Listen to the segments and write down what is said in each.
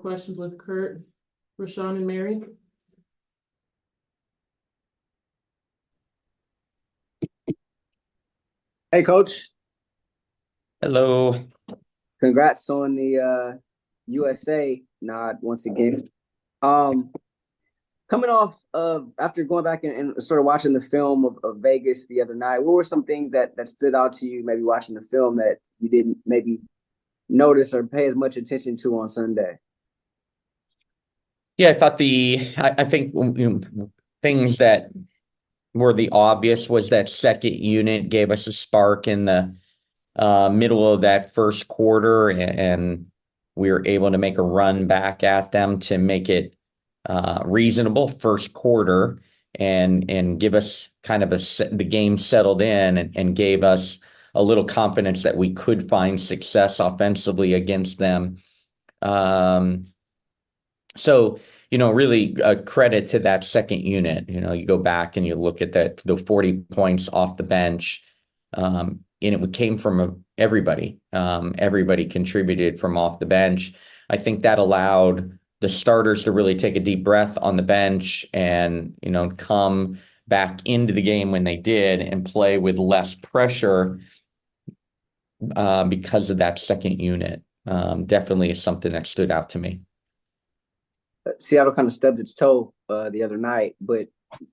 questions with Curt, Rashawn, and Mary. Hey, Coach. Hello. Congrats on the USA nod once again. Um, Coming off of after going back and sort of watching the film of Vegas the other night, what were some things that stood out to you, maybe watching the film that you didn't maybe notice or pay as much attention to on Sunday? Yeah, I thought I think things that were the obvious was that second unit gave us a spark in the middle of that first quarter, and we were able to make a run back at them to make it reasonable first quarter and give us kind of the game settled in and gave us a little confidence that we could find success offensively against them. So, really a credit to that second unit. You go back and you look at the 40 points off the bench, and it came from everybody. Everybody contributed from off the bench. I think that allowed the starters to really take a deep breath on the bench and, come back into the game when they did and play with less pressure because of that second unit. Definitely is something that stood out to me. Seattle kind of stubbed its toe the other night, but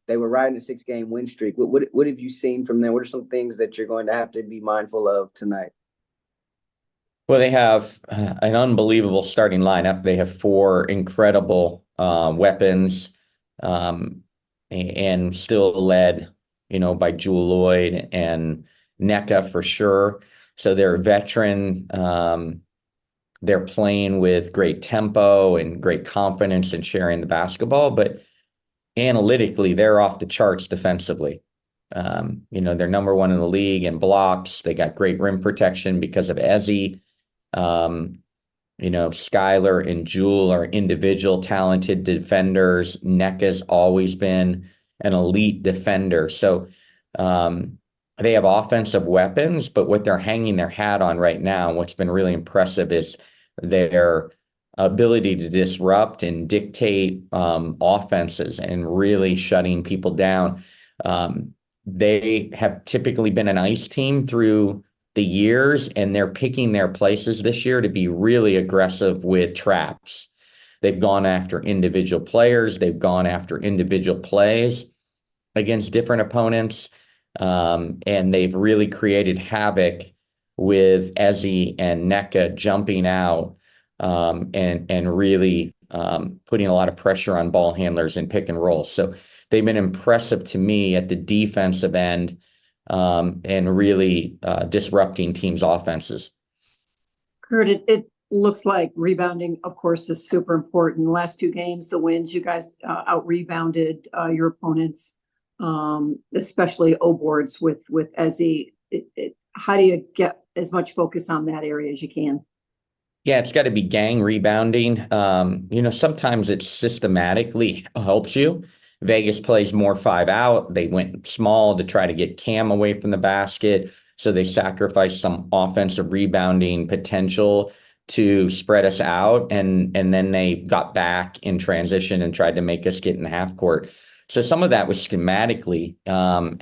they were riding a 6-game win streak. What have you seen from them? What are some things that you're going to have to be mindful of tonight? Well, they have an unbelievable starting lineup. They have 4 incredible weapons, and still led, by Jewel Lloyd and NECA for sure. So they're veteran. They're playing with great tempo and great confidence in sharing the basketball, but analytically, they're off the charts defensively. They're number 1 in the league in blocks. They got great rim protection because of Ezzy. Skylar and Jewel are individual talented defenders. NECA's always been an elite defender. So they have offensive weapons, but what they're hanging their hat on right now, what's been really impressive is their ability to disrupt and dictate offenses and really shutting people down. They have typically been an ice team through the years, and they're picking their places this year to be really aggressive with traps. They've gone after individual players. They've gone after individual plays against different opponents. And they've really created havoc with Ezzy and NECA jumping out and really putting a lot of pressure on ball handlers and pick and roll. So they've been impressive to me at the defensive end and really disrupting teams' offenses. Curt, it looks like rebounding, of course, is super important. The last 2 games, the wins, you guys out-rebounded your opponents, especially O-boards with Ezzy. How do you get as much focus on that area as you can? Yeah, it's got to be gang rebounding. Sometimes it systematically helps you. Vegas plays more 5 out. They went small to try to get Cam away from the basket. So they sacrificed some offensive rebounding potential to spread us out. And then they got back in transition and tried to make us get in the half court. So some of that was schematically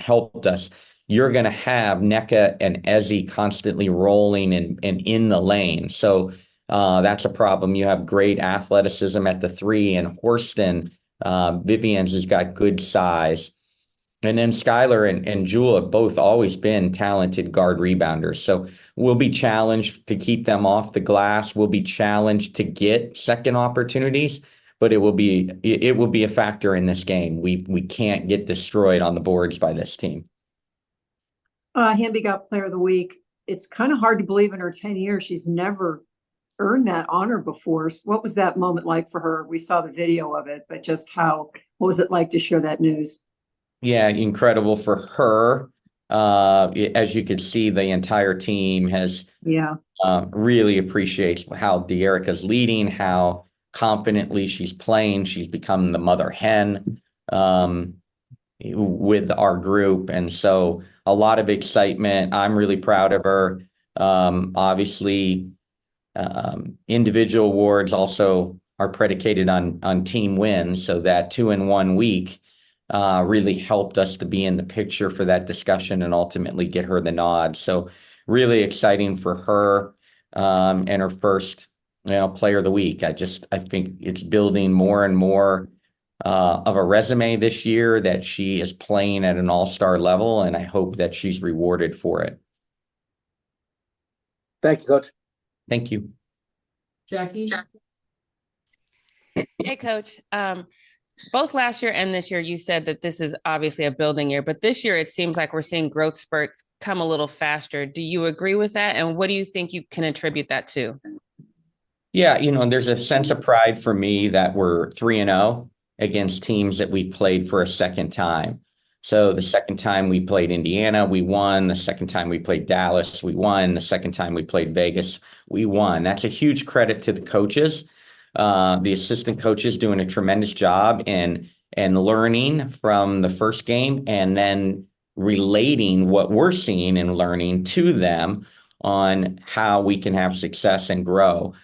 helped us. You're going to have NECA and Ezzy constantly rolling and in the lane. So that's a problem. You have great athleticism at the 3, and Horston, Vivian's has got good size. And then Skylar and Jewel have both always been talented guard rebounders. So we'll be challenged to keep them off the glass. We'll be challenged to get second opportunities, but it will be a factor in this game. We can't get destroyed on the boards by this team. Hamby got Player of the Week. It's kind of hard to believe in her 10 years she's never earned that honor before. So what was that moment like for her? We saw the video of it, but just what was it like to share that news? Yeah, incredible for her. As you could see, the entire team has really appreciates how De'Erica's leading, how confidently she's playing. She's become the mother hen with our group. And so a lot of excitement. I'm really proud of her. Obviously, individual awards also are predicated on team wins. So that 2-in-1 week really helped us to be in the picture for that discussion and ultimately get her the nod. So really exciting for her and her first, player of the week. I think it's building more and more of a resume this year that she is playing at an all-star level, and I hope that she's rewarded for it. Thank you, Coach. Thank you. Jackie? Hey, Coach. Both last year and this year, you said that this is obviously a building year, but this year it seems like we're seeing growth spurts come a little faster. Do you agree with that? And what do you think you can attribute that to? Yeah, there's a sense of pride for me that we're 3-0 against teams that we've played for a second time. So the second time we played Indiana, we won. The second time we played Dallas, we won. The second time we played Vegas, we won. That's a huge credit to the coaches. The assistant coaches doing a tremendous job and learning from the first game and then relating what we're seeing and learning to them on how we can have success and grow.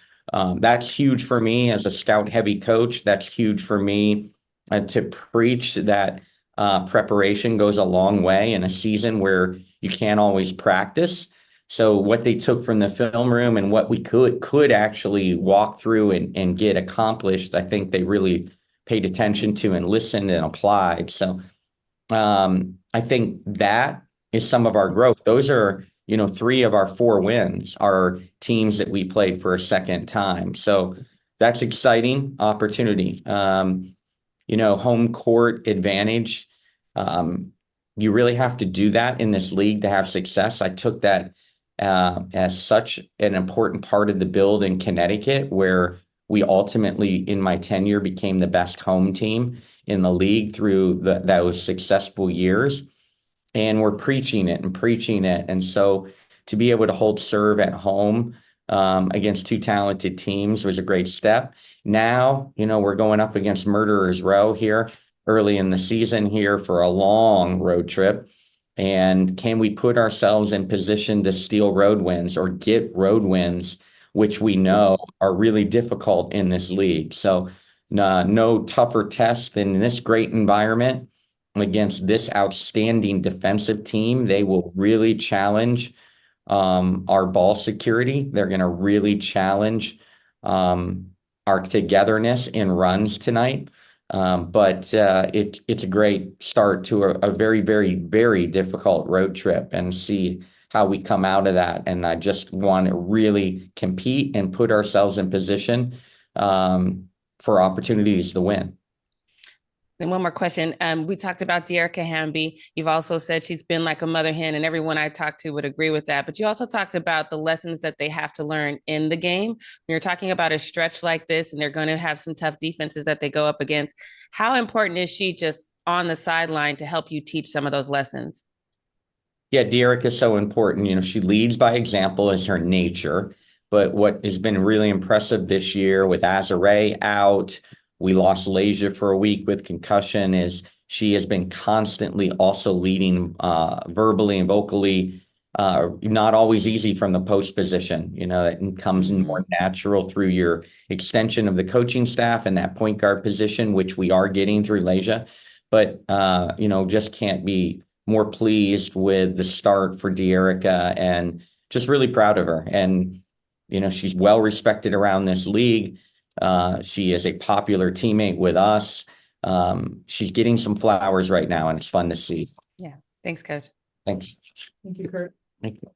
That's huge for me as a scout heavy coach. That's huge for me to preach that preparation goes a long way in a season where you can't always practice. So what they took from the film room and what we could actually walk through and get accomplished, I think they really paid attention to and listened and applied. So I think that is some of our growth. Those are, 3 of our 4 wins are teams that we played for a second time. So that's exciting opportunity. Home court advantage. You really have to do that in this league to have success. I took that as such an important part of the build in Connecticut, where we ultimately, in my tenure, became the best home team in the league through those successful years. And we're preaching it. And so to be able to hold serve at home against 2 talented teams was a great step. Now, we're going up against Murderers Row here early in the season here for a long road trip. And can we put ourselves in position to steal road wins or get road wins, which we know are really difficult in this league? So no tougher test than this great environment against this outstanding defensive team. They will really challenge our ball security. They're going to really challenge our togetherness in runs tonight. But it's a great start to a very, very, very difficult road trip and see how we come out of that. And I just want to really compete and put ourselves in position for opportunities to win. And one more question. We talked about Dearica Hamby. You've also said she's been like a mother hen, and everyone I talked to would agree with that. But you also talked about the lessons that they have to learn in the game. When you're talking about a stretch like this, and they're going to have some tough defenses that they go up against, how important is she just on the sideline to help you teach some of those lessons? Yeah, Dearica is so important. She leads by example as her nature. But what has been really impressive this year with Azare out, we lost Leja for a week with concussion, is she has been constantly also leading verbally and vocally, not always easy from the post position. It comes in more natural through your extension of the coaching staff and that point guard position, which we are getting through Leja. But, just can't be more pleased with the start for Dearica and just really proud of her. And, she's well respected around this league. She is a popular teammate with us. She's getting some flowers right now, and it's fun to see. Yeah. Thanks, Coach. Thanks. Thank you, Curt. Thank you.